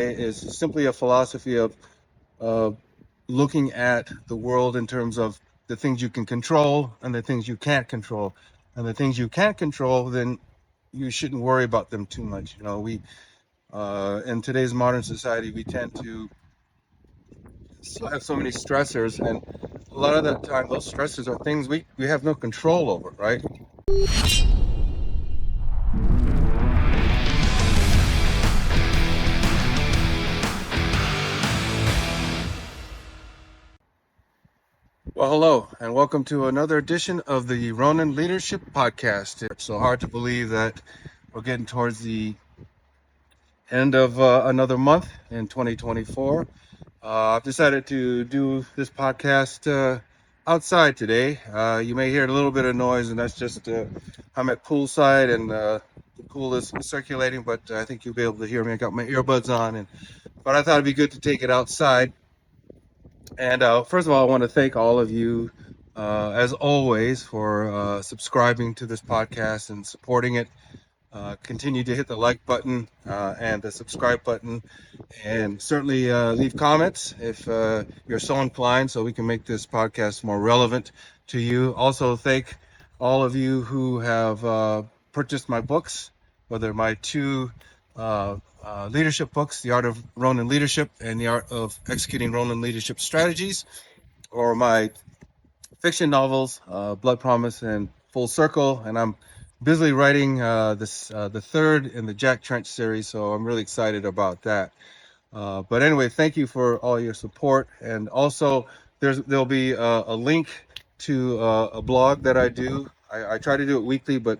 is simply a philosophy of uh, looking at the world in terms of the things you can control and the things you can't control. And the things you can't control, then you shouldn't worry about them too much. We in today's modern society, we tend to still have so many stressors, and a lot of the time, those stressors are things we have no control over, right? Well, hello, and welcome to another edition of the Ronin Leadership Podcast. It's so hard to believe that we're getting towards the end of another month in 2024. I've decided to do this podcast outside today. You may hear a little bit of noise, and that's just I'm at poolside and the pool is circulating, but I think you'll be able to hear me. I got my earbuds on, but I thought it'd be good to take it outside. And first of all, I want to thank all of you, as always, for subscribing to this podcast and supporting it. Continue to hit the like button and the subscribe button, and certainly leave comments if you're so inclined, so we can make this podcast more relevant to you. Also, thank all of you who have purchased my books, whether my two leadership books, The Art of Ronin Leadership and The Art of Executing Ronin Leadership Strategies, or my fiction novels, Blood Promise and Full Circle. And I'm busily writing the third in the Jack Trench series, so I'm really excited about that. But anyway, thank you for all your support. And also, there'll be a link to a blog that I do. I try to do it weekly, but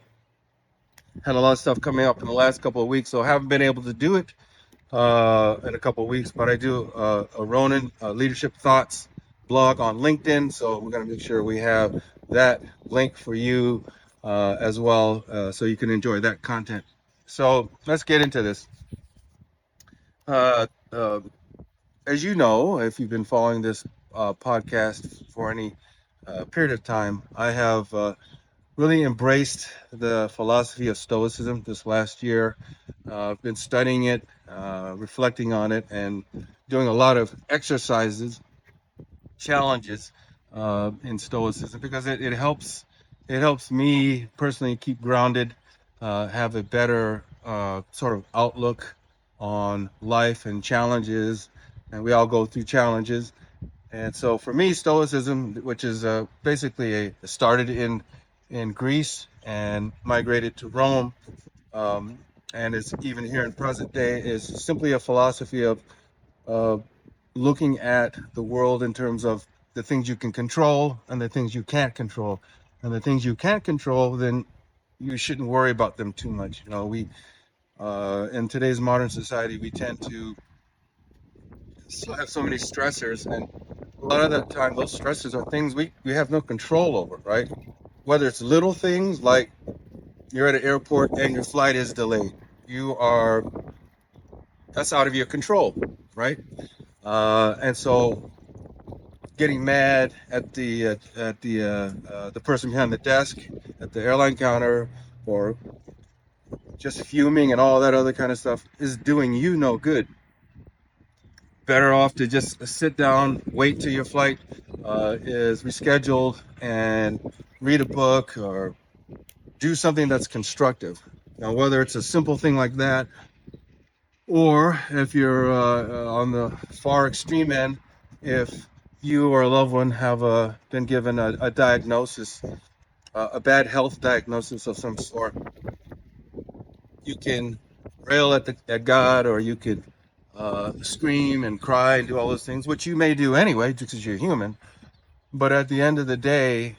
had a lot of stuff coming up in the last couple of weeks, so I haven't been able to do it in a couple of weeks. But I do a Ronin Leadership Thoughts blog on LinkedIn, so we're going to make sure we have that link for you as well, so you can enjoy that content. So let's get into this. Uh, uh, as you know, if you've been following this podcast for any period of time, I have really embraced the philosophy of Stoicism this last year. I've been studying it, reflecting on it, and doing a lot of exercises, challenges in Stoicism, because it helps me personally keep grounded, have a better sort of outlook on life and challenges, and we all go through challenges. And so for me, Stoicism, which is basically started in Greece and migrated to Rome, um, and is even here in present day, is simply a philosophy of uh, looking at the world in terms of the things you can control and the things you can't control. And the things you can't control, then you shouldn't worry about them too much. We in today's modern society, we tend to still have so many stressors, and a lot of the time, those stressors are things we have no control over, right? Whether it's little things like you're at an airport and your flight is delayed, you are that's out of your control, right? And so getting mad at the person behind the desk at the airline counter, or just fuming and all that other kind of stuff, is doing you no good. Better off to just sit down, wait till your flight is rescheduled, and read a book or do something that's constructive. Now, whether it's a simple thing like that, or if you're on the far extreme end, if you or a loved one have been given a diagnosis, a bad health diagnosis of some sort, you can rail at God, or you could scream and cry and do all those things, which you may do anyway, because you're human. But at the end of the day,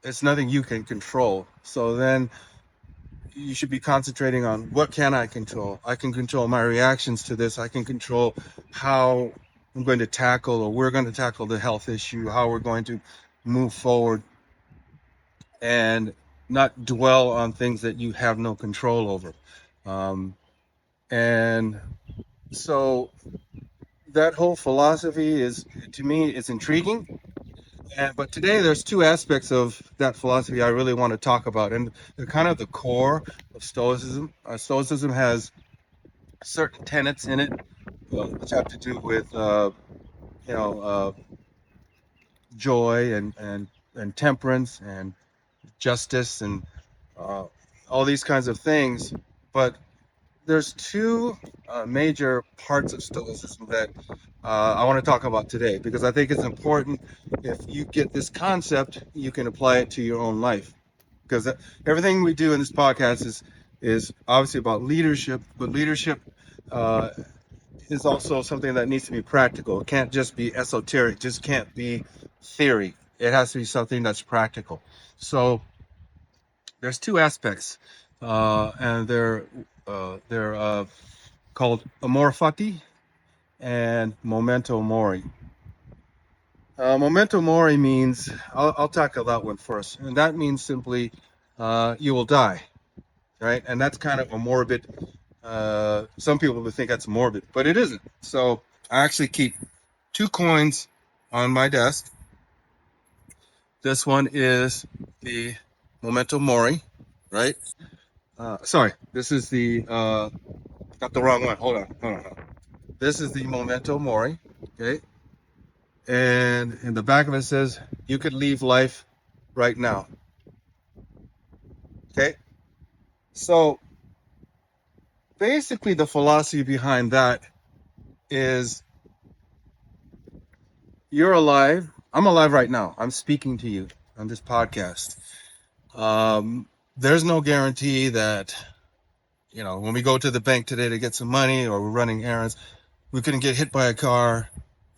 it's nothing you can control. So then you should be concentrating on, what can I control? I can control my reactions to this. I can control how I'm going to tackle, or we're going to tackle, the health issue, how we're going to move forward, and not dwell on things that you have no control over. And so that whole philosophy is, to me, it's intriguing. But today there's two aspects of that philosophy I really want to talk about, and they're kind of the core of Stoicism. Stoicism has certain tenets in it which have to do with you know joy and temperance and justice and uh, all these kinds of things. But there's two major parts of Stoicism that I want to talk about today because I think it's important. If you get this concept, you can apply it to your own life. Because everything we do in this podcast is obviously about leadership, but leadership uh, is also something that needs to be practical. It can't just be esoteric, just can't be theory. It has to be something that's practical. So there's two aspects, and they're called amor fati and memento mori. Memento mori means I'll tackle that one first, and that means simply you will die, right? And that's kind of a morbid. Some people would think that's morbid, but it isn't. So I actually keep two coins on my desk. This one is the memento mori, right? Sorry, this is the got the wrong one. Hold on. This is the memento mori, okay? And in the back of it says you could leave life right now, okay? So basically, the philosophy behind that is you're alive. I'm alive right now. I'm speaking to you on this podcast. There's no guarantee that, when we go to the bank today to get some money or we're running errands, we couldn't get hit by a car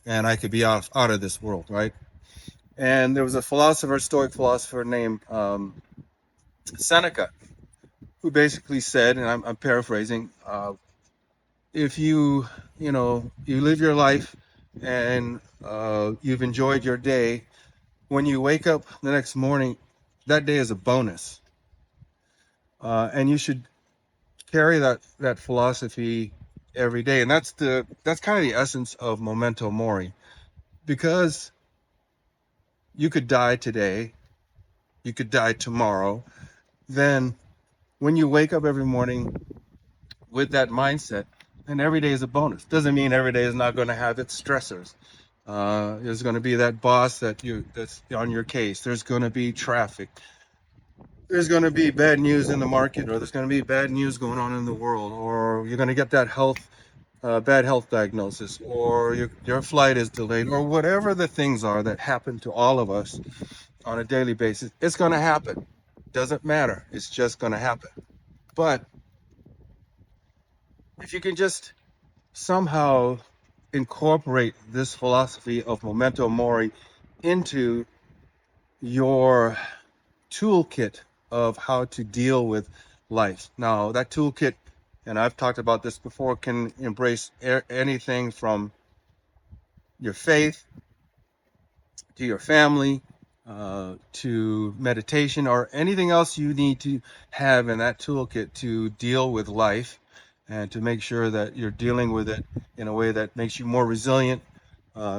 and I could be out of this world, right? And there was a Stoic philosopher named Seneca, who basically said, and I'm paraphrasing, if you live your life and you've enjoyed your day, when you wake up the next morning, that day is a bonus. And you should carry that philosophy every day. And that's kind of the essence of memento mori, because you could die today, you could die tomorrow. Then when you wake up every morning with that mindset, and every day is a bonus. Doesn't mean every day is not going to have its stressors. There's going to be that boss that's on your case. There's going to be traffic. There's going to be bad news in the market, or there's going to be bad news going on in the world, or you're going to get that bad health diagnosis, or your flight is delayed, or whatever the things are that happen to all of us on a daily basis. It's going to happen. Doesn't matter. It's just going to happen. But if you can just somehow incorporate this philosophy of memento mori into your toolkit of how to deal with life. Now, that toolkit, and I've talked about this before, can embrace anything from your faith to your family, to meditation, or anything else you need to have in that toolkit to deal with life and to make sure that you're dealing with it in a way that makes you more resilient,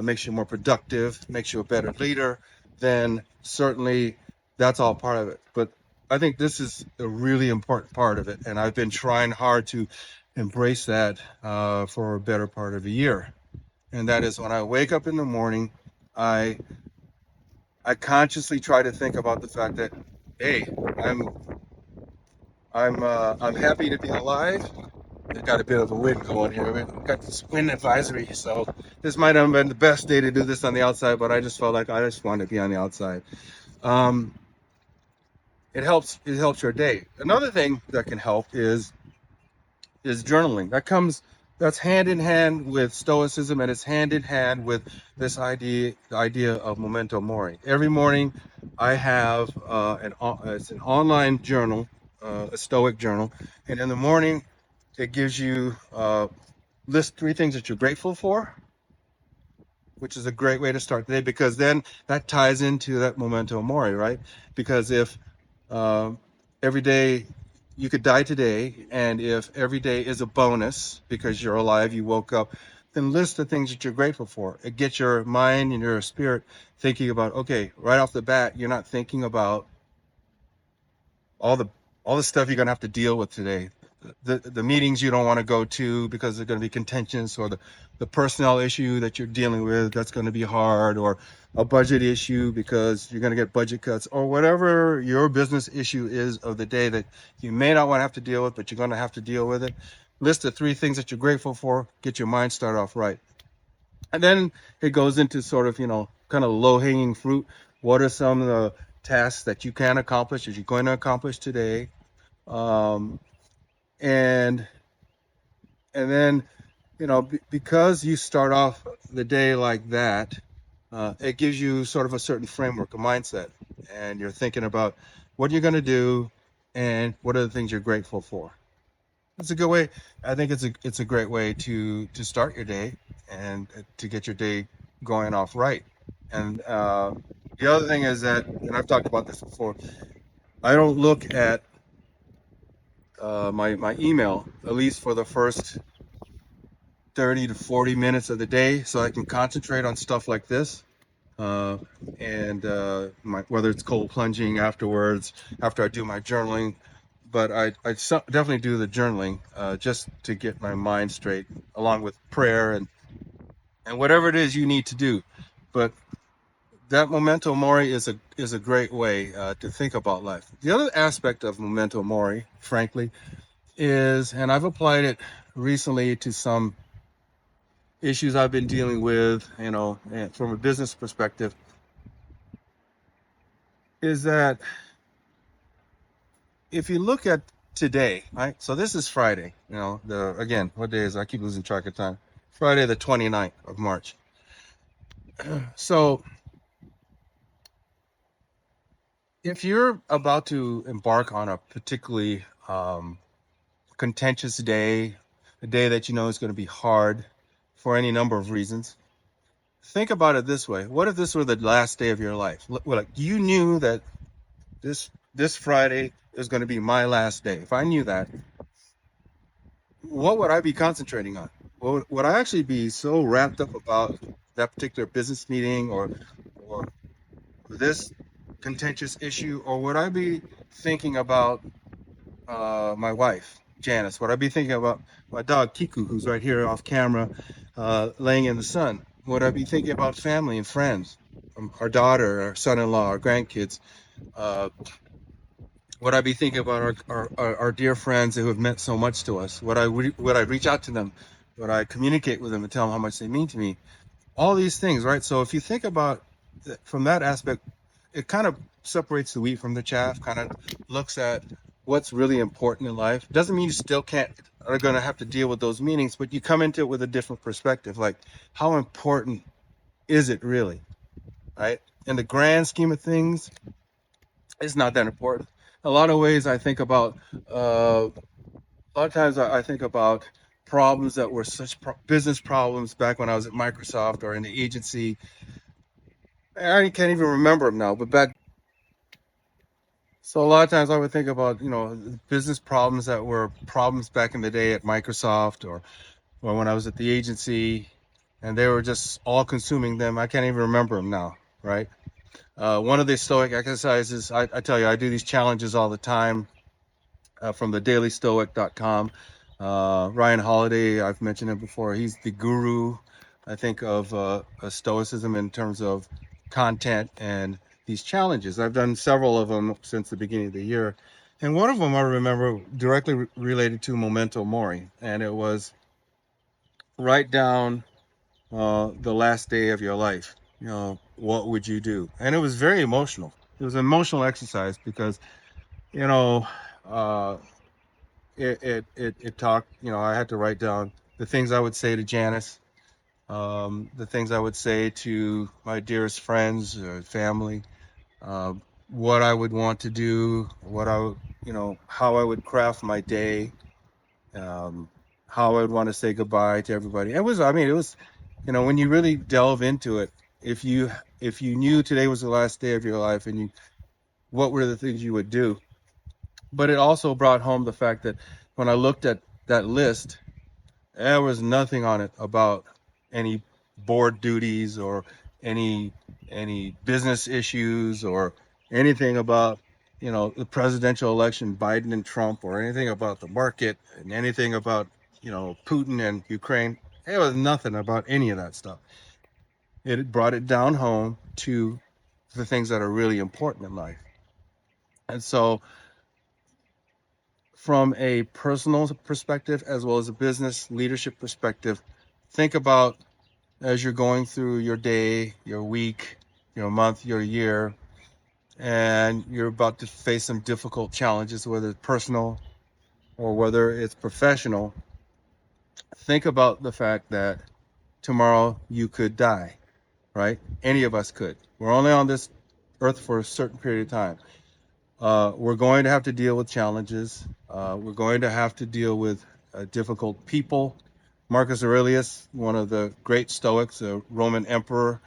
makes you more productive, makes you a better leader. Then certainly that's all part of it. But I think this is a really important part of it, and I've been trying hard to embrace that for a better part of a year. And that is when I wake up in the morning, I consciously try to think about the fact that, hey, I'm happy to be alive. I've got a bit of a wind going here. We've got this wind advisory, so this might have been the best day to do this on the outside, but I just felt like I just wanted to be on the outside. Um, it helps your day. Another thing that can help is journaling. That's hand in hand with Stoicism, and it's hand in hand with the idea of memento mori. Every morning, I have it's an online journal, a Stoic journal, and in the morning, it gives you list three things that you're grateful for, which is a great way to start the day, because then that ties into that memento mori, right? Because if um, every day you could die today, and if every day is a bonus because you're alive, you woke up, then list the things that you're grateful for. It gets your mind and your spirit thinking about, okay, right off the bat, you're not thinking about all the all the stuff you're gonna have to deal with today. the meetings you don't want to go to because they're going to be contentious, or the personnel issue that you're dealing with that's going to be hard, or a budget issue because you're going to get budget cuts, or whatever your business issue is of the day that you may not want to have to deal with, but you're going to have to deal with it. List the 3 things that you're grateful for. Get your mind started off right. And then it goes into sort of, kind of low hanging fruit. What are some of the tasks that you can accomplish, that you're going to accomplish today? Um, and and then, because you start off the day like that, it gives you sort of a certain framework, a mindset, and you're thinking about what you're going to do and what are the things you're grateful for. It's a good way. I think it's a great way to start your day and to get your day going off right. And the other thing is that, and I've talked about this before, I don't look at my email at least for the first 30 to 40 minutes of the day, so I can concentrate on stuff like this. Uh, and whether it's cold plunging afterwards, after I do my journaling, but definitely do the journaling just to get my mind straight, along with prayer and whatever it is you need to do. But that memento mori is a great way to think about life. The other aspect of memento mori, frankly, is, and I've applied it recently to some issues I've been dealing with, and from a business perspective, is that if you look at today, right? So this is Friday, again, what day is it? I keep losing track of time. Friday, the 29th of March. So if you're about to embark on a particularly contentious day, a day that you know is going to be hard for any number of reasons, think about it this way. What if this were the last day of your life? Like you knew that this Friday is going to be my last day. If I knew that, what would I be concentrating on? Would I actually be so wrapped up about that particular business meeting or this contentious issue, or would I be thinking about my wife, Janice? Would I be thinking about my dog, Kiku, who's right here off camera, laying in the sun? Would I be thinking about family and friends, our daughter, our son-in-law, our grandkids? Uh, would I be thinking about our dear friends who have meant so much to us? Would I reach out to them? Would I communicate with them and tell them how much they mean to me? All these things, right? So if you think about from that aspect, it kind of separates the wheat from the chaff, kind of looks at what's really important in life. Doesn't mean you still can't are going to have to deal with those meanings, but you come into it with a different perspective. Like, how important is it really, right? In the grand scheme of things, it's not that important. A lot of ways I think about, a lot of times I think about problems that were such business problems back when I was at Microsoft or in the agency. I can't even remember them now, but back. So a lot of times I would think about, business problems that were problems back in the day at Microsoft or when I was at the agency, and they were just all consuming them. I can't even remember them now, right? One of the Stoic exercises, I tell you, I do these challenges all the time from the dailystoic.com. Ryan Holiday, I've mentioned him before. He's the guru, I think, of Stoicism in terms of content and these challenges. I've done several of them since the beginning of the year. And one of them I remember directly related to memento mori. And it was write down the last day of your life. What would you do? And it was very emotional. It was an emotional exercise because, you know, uh, it talked, I had to write down the things I would say to Janice, the things I would say to my dearest friends or family, uh, what I would want to do, how I would craft my day, um, how I would want to say goodbye to everybody. It was, when you really delve into it, if you knew today was the last day of your life and what were the things you would do? But it also brought home the fact that when I looked at that list, there was nothing on it about any board duties or any any business issues or anything about, the presidential election, Biden and Trump, or anything about the market and anything about, Putin and Ukraine. It was nothing about any of that stuff. It brought it down home to the things that are really important in life. And so, from a personal perspective as well as a business leadership perspective, think about as you're going through your day, your week, your month, your year, and you're about to face some difficult challenges, whether it's personal or whether it's professional. Think about the fact that tomorrow you could die, right? Any of us could. We're only on this earth for a certain period of time. We're going to have to deal with challenges. We're going to have to deal with difficult people. Marcus Aurelius, one of the great Stoics, a Roman emperor,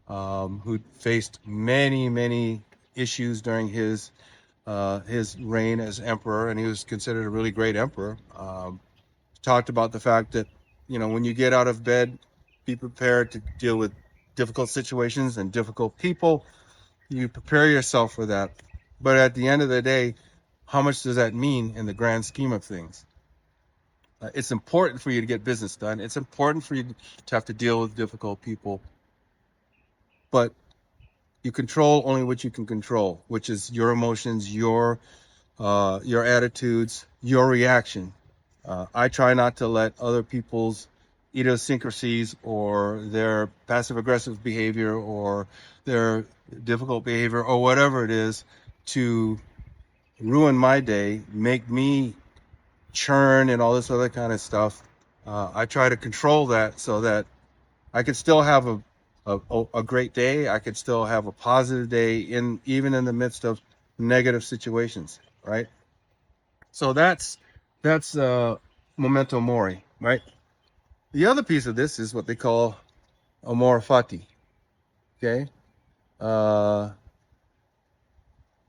who faced many, many issues during his reign as emperor, and he was considered a really great emperor. Talked about the fact that, when you get out of bed, be prepared to deal with difficult situations and difficult people. You prepare yourself for that. But at the end of the day, how much does that mean in the grand scheme of things? It's important for you to get business done. It's important for you to have to deal with difficult people. But you control only what you can control, which is your emotions, your attitudes, your reaction. I try not to let other people's idiosyncrasies or their passive aggressive behavior or their difficult behavior or whatever it is to ruin my day, make me churn and all this other kind of stuff. I try to control that so that I could still have a great day. I could still have a positive day even in the midst of negative situations, right? So that's memento mori, right? The other piece of this is what they call amor fati, okay? Uh,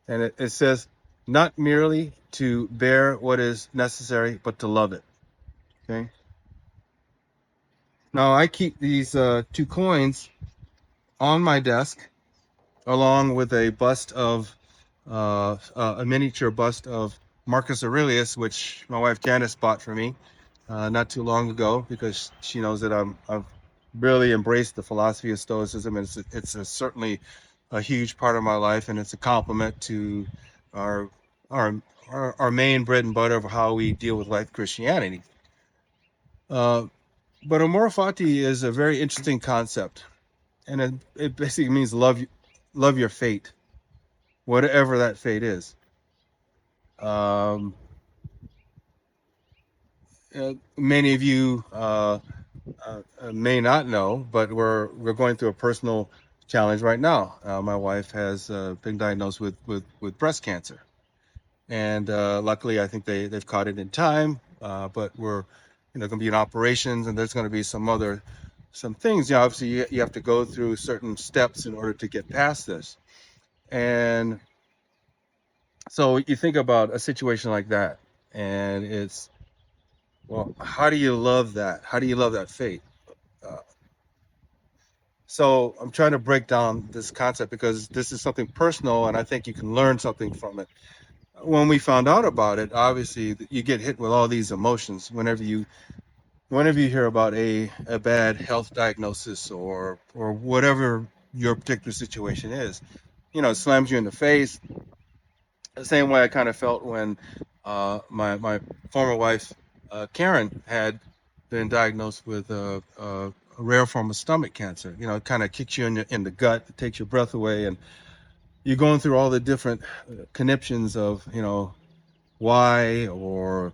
and it says not merely to bear what is necessary, but to love it, okay? Now I keep these two coins on my desk along with a bust of a miniature bust of Marcus Aurelius, which my wife Janice bought for me not too long ago because she knows that I've really embraced the philosophy of Stoicism, and certainly a huge part of my life, and it's a complement to our our our main bread and butter of how we deal with life, Christianity. Uh, but amor fati is a very interesting concept, and it basically means love your fate, whatever that fate is. Um, Many of you may not know, but we're going through a personal challenge right now. My wife has been diagnosed with breast cancer, and luckily, I think they've caught it in time. But we're going to be in operations, and there's going to be some things. Obviously, you have to go through certain steps in order to get past this. And so you think about a situation like that, and it's, well, how do you love that? How do you love that fate? Uh, so I'm trying to break down this concept because this is something personal, and I think you can learn something from it. When we found out about it, obviously you get hit with all these emotions whenever you hear about a bad health diagnosis or whatever your particular situation is. It slams you in the face. The same way I kind of felt when my former wife Karen had been diagnosed with a rare form of stomach cancer. It kind of kicks you in the gut, it takes your breath away, and you're going through all the different conniptions of why, or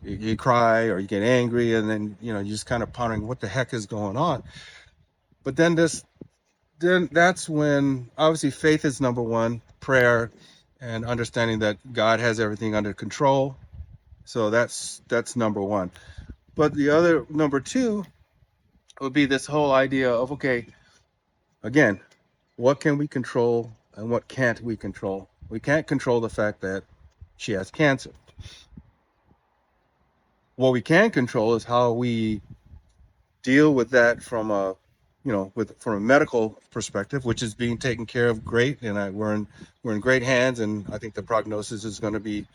you cry or you get angry, and then you're just kind of pondering what the heck is going on. But then that's when obviously faith is number one, prayer, and understanding that God has everything under control. So that's number one. But the other number two would be this whole idea of, okay, again, what can we control and what can't we control? We can't control the fact that she has cancer. What we can control is how we deal with that from a with from a medical perspective, which is being taken care of great, and we're in great hands, and I think the prognosis is going to be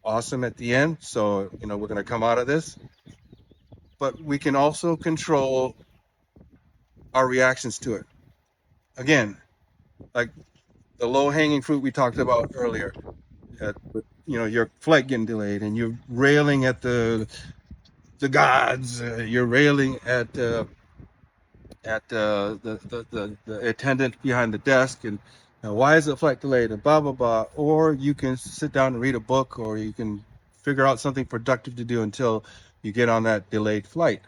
awesome at the end. So we're going to come out of this, but we can also control our reactions to it. Again, like the low hanging fruit we talked about earlier, your flight getting delayed, and you're railing at the gods, you're railing at the attendant behind the desk, and why is the flight delayed, and blah blah blah. Or you can sit down and read a book, or you can figure out something productive to do until you get on that delayed flight.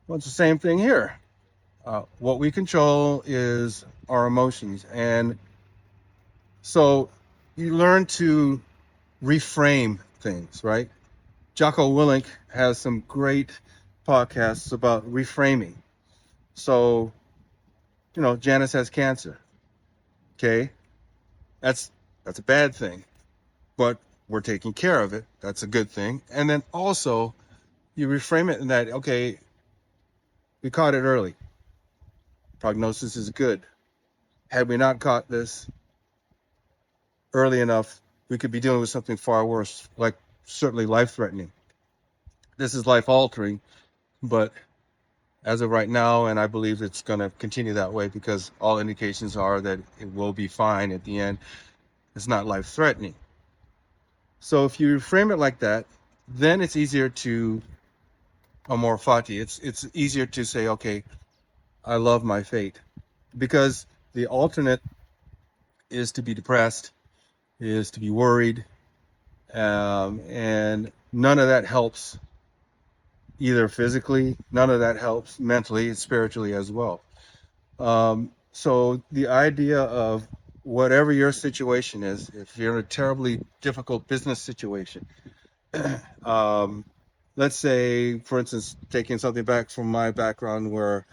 Well, it's the same thing here. What we control is our emotions, and so you learn to reframe things, right? Jocko Willink has some great podcasts about reframing. So, Janice has cancer. Okay, that's a bad thing, but we're taking care of it. That's a good thing. And then also you reframe it in that, okay, we caught it early. Prognosis is good. Had we not caught this early enough, we could be dealing with something far worse, like certainly life-threatening. This is life-altering, but as of right now, and I believe it's going to continue that way because all indications are that it will be fine at the end. It's not life-threatening. So if you frame it like that, then it's easier to amor fati. It's easier to say, okay, I love my fate, because the alternate is to be depressed, is to be worried, and none of that helps either physically, none of that helps mentally, spiritually as well. So the idea of whatever your situation is, if you're in a terribly difficult business situation, let's say, for instance, taking something back from my background where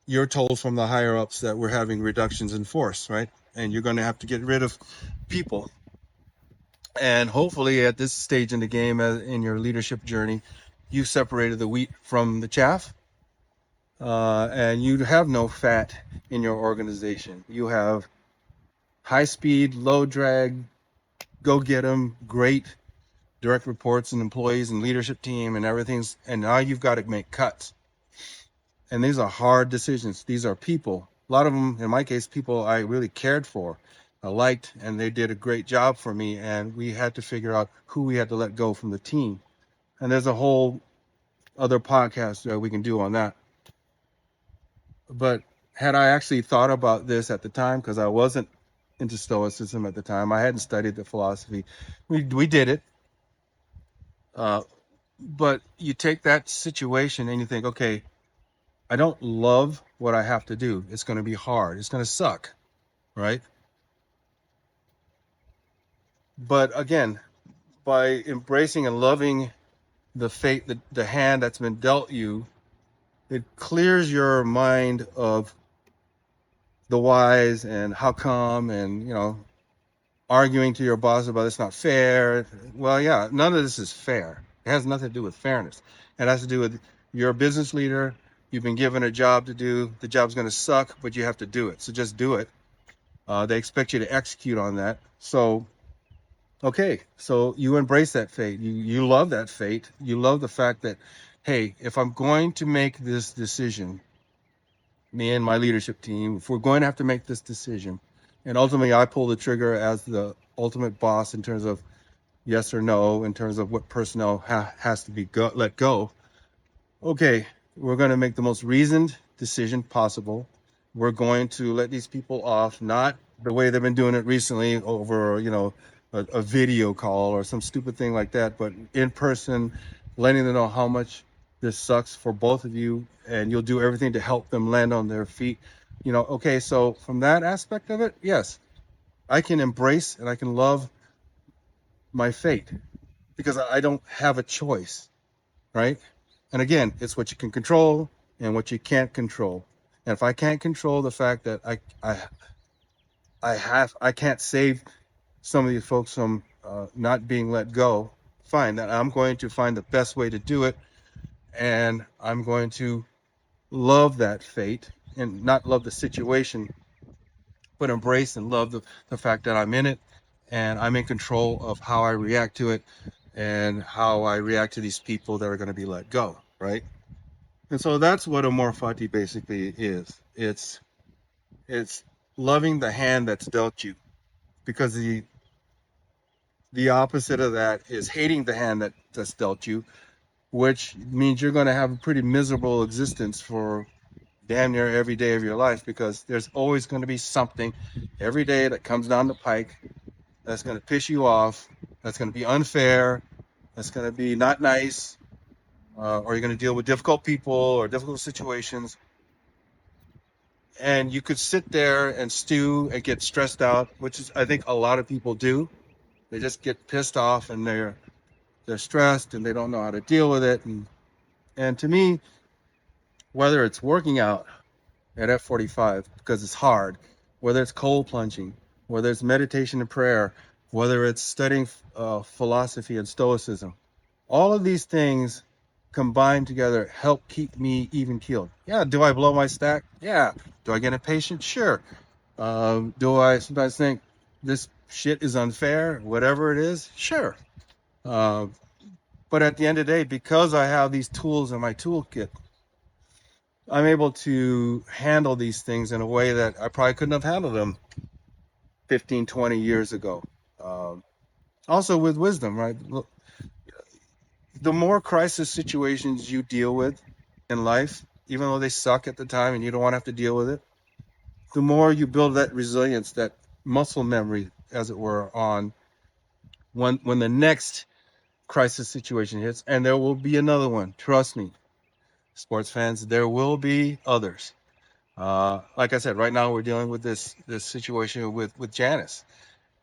you're told from the higher ups that we're having reductions in force, right? And you're going to have to get rid of people. And hopefully at this stage in the game, in your leadership journey, you separated the wheat from the chaff, and you have no fat in your organization. You have high speed, low drag, go get them, great direct reports and employees and leadership team and everything's, and now you've got to make cuts. And these are hard decisions. These are people. A lot of them, in my case, people I really cared for, I liked, and they did a great job for me. And we had to figure out who we had to let go from the team. And there's a whole other podcast that we can do on that. But had I actually thought about this at the time, because I wasn't into Stoicism at the time, I hadn't studied the philosophy. We did it. But you take that situation and you think, okay, I don't love what I have to do. It's going to be hard. It's going to suck, right? But again, by embracing and loving the fate, the hand that's been dealt you, it clears your mind of the whys and how come, and arguing to your boss about it's not fair. Well, yeah, none of this is fair. It has nothing to do with fairness. It has to do with you're a business leader. You've been given a job to do. The job's going to suck, but you have to do it. So just do it. They expect you to execute on that. So, okay, so you embrace that fate. You love that fate. You love the fact that, hey, if I'm going to make this decision, me and my leadership team, if we're going to have to make this decision, and ultimately I pull the trigger as the ultimate boss in terms of yes or no, in terms of what personnel has to be let go. Okay, we're going to make the most reasoned decision possible. We're going to let these people off, not the way they've been doing it recently over, a video call or some stupid thing like that, but in person, letting them know how much this sucks for both of you, and you'll do everything to help them land on their feet. Okay, so from that aspect of it, yes, I can embrace and I can love my fate because I don't have a choice, right? And again, it's what you can control and what you can't control. And if I can't control the fact that I can't save some of these folks from not being let go, fine. Then I'm going to find the best way to do it, and I'm going to love that fate and not love the situation, but embrace and love the fact that I'm in it and I'm in control of how I react to it and how I react to these people that are going to be let go, right? And so that's what amor fati basically is. It's loving the hand that's dealt you, because the opposite of that is hating the hand that's dealt you, which means you're going to have a pretty miserable existence for damn near every day of your life, because there's always going to be something every day that comes down the pike that's going to piss you off, that's going to be unfair, that's going to be not nice, or you're going to deal with difficult people or difficult situations. And you could sit there and stew and get stressed out, which is, I think, a lot of people do. They just get pissed off and they're stressed and they don't know how to deal with it. And to me, whether it's working out at F45 because it's hard, whether it's cold plunging, whether it's meditation and prayer, whether it's studying philosophy and Stoicism, all of these things combined together help keep me even keeled. Yeah, do I blow my stack? Yeah. Do I get impatient? Sure. Do I sometimes think this shit is unfair, whatever it is? Sure. Uh, but at the end of the day, because I have these tools in my toolkit, I'm able to handle these things in a way that I probably couldn't have handled them 15, 20 years ago. Um, Also with wisdom, right? Look, the more crisis situations you deal with in life, even though they suck at the time and you don't want to have to deal with it, the more you build that resilience, that muscle memory, as it were, on when the next crisis situation hits, and there will be another one. Trust me, sports fans, there will be others. Like I said, right now we're dealing with this situation with Janice,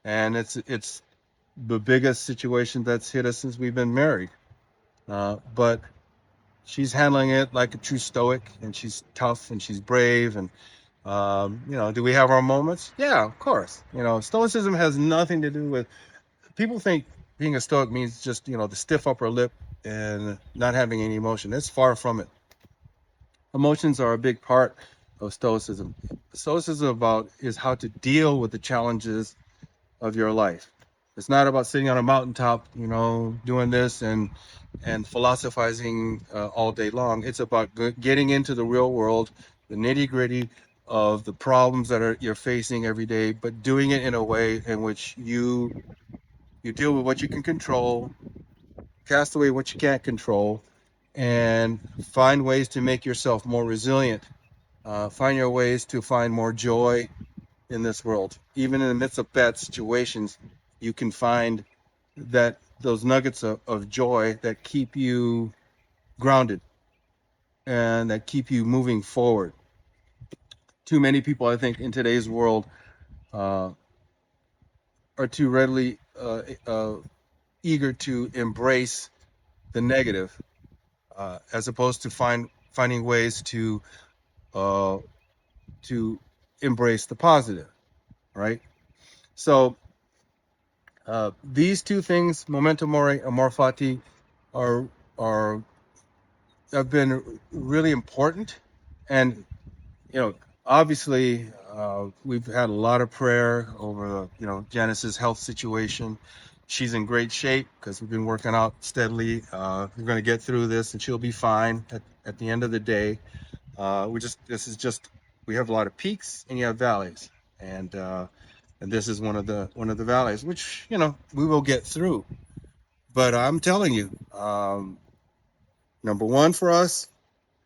and it's the biggest situation that's hit us since we've been married. But she's handling it like a true Stoic, and she's tough and she's brave. And do we have our moments? Yeah, of course. Stoicism has nothing to do with. People think being a Stoic means just the stiff upper lip and not having any emotion. It's far from it. Emotions are a big part of Stoicism. Stoicism is how to deal with the challenges of your life. It's not about sitting on a mountaintop, doing this and philosophizing all day long. It's about getting into the real world, the nitty gritty of the problems that you're facing every day, but doing it in a way in which you deal with what you can control, cast away what you can't control, and find ways to make yourself more resilient. Find your ways to find more joy in this world. Even in the midst of bad situations, you can find those nuggets of joy that keep you grounded and that keep you moving forward. Too many people, I think, in today's world uh, are too readily eager to embrace the negative, as opposed to finding ways uh, to embrace the positive, right? So these two things, memento mori, amor fati, are are have been really important. And obviously, we've had a lot of prayer over Janice's health situation. She's in great shape because we've been working out steadily. We're going to get through this, and she'll be fine at the end of the day. We have a lot of peaks and you have valleys, and this is one of the valleys, which we will get through. But I'm telling you, number one for us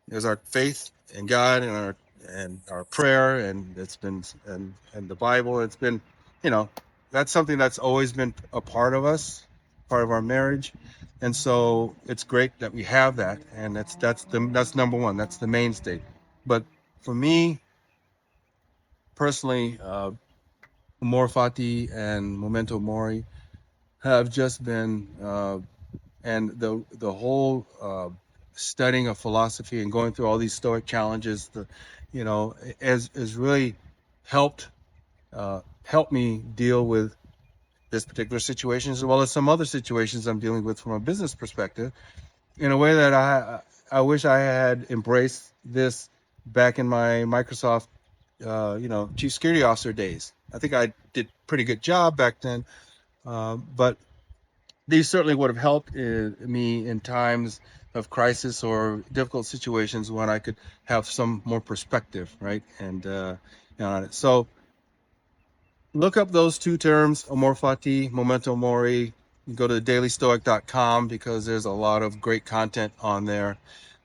is our faith in God and our prayer, and and the Bible. It's been, that's something that's always been a part of us, part of our marriage, and so it's great that we have that, and that's number one. That's the mainstay. But for me personally, Amor Fati and Memento Mori have just been, and the whole studying of philosophy and going through all these Stoic challenges, has really helped help me deal with this particular situation, as well as some other situations I'm dealing with from a business perspective, in a way that I wish I had embraced this back in my Microsoft, chief security officer days. I think I did pretty good job back then, but these certainly would have helped me in times of crisis or difficult situations when I could have some more perspective, right? And on it. So look up those two terms, amor fati, memento mori. You go to dailystoic.com because there's a lot of great content on there.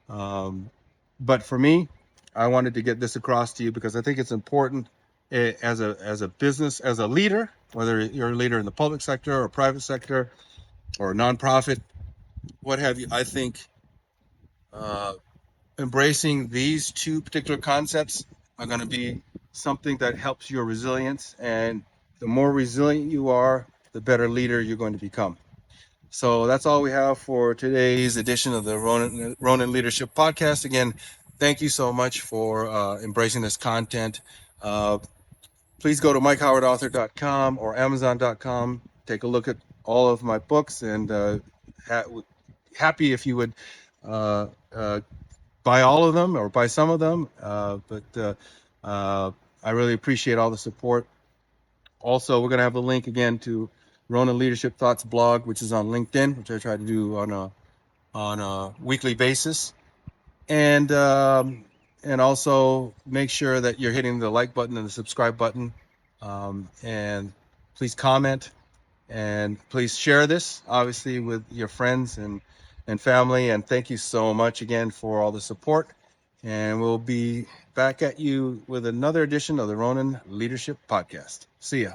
But for me, I wanted to get this across to you because I think it's important as a business, as a leader, whether you're a leader in the public sector or private sector or a nonprofit, what have you. I think uh, embracing these two particular concepts are going to be something that helps your resilience. And the more resilient you are, the better leader you're going to become. So that's all we have for today's edition of the Ronin Leadership Podcast. Again, thank you so much for embracing this content. Uh, Please go to mikehowardauthor.com or amazon.com. Take a look at all of my books, and happy if you would uh, uh, buy all of them or buy some of them. But I really appreciate all the support. Also, we're going to have a link again to Ronin Leadership Thoughts blog, which is on LinkedIn, which I try to do on a weekly basis. And also make sure that you're hitting the like button and the subscribe button. And please comment and please share this, obviously, with your friends and family. And thank you so much again for all the support. And we'll be back at you with another edition of the Ronin Leadership Podcast. See ya.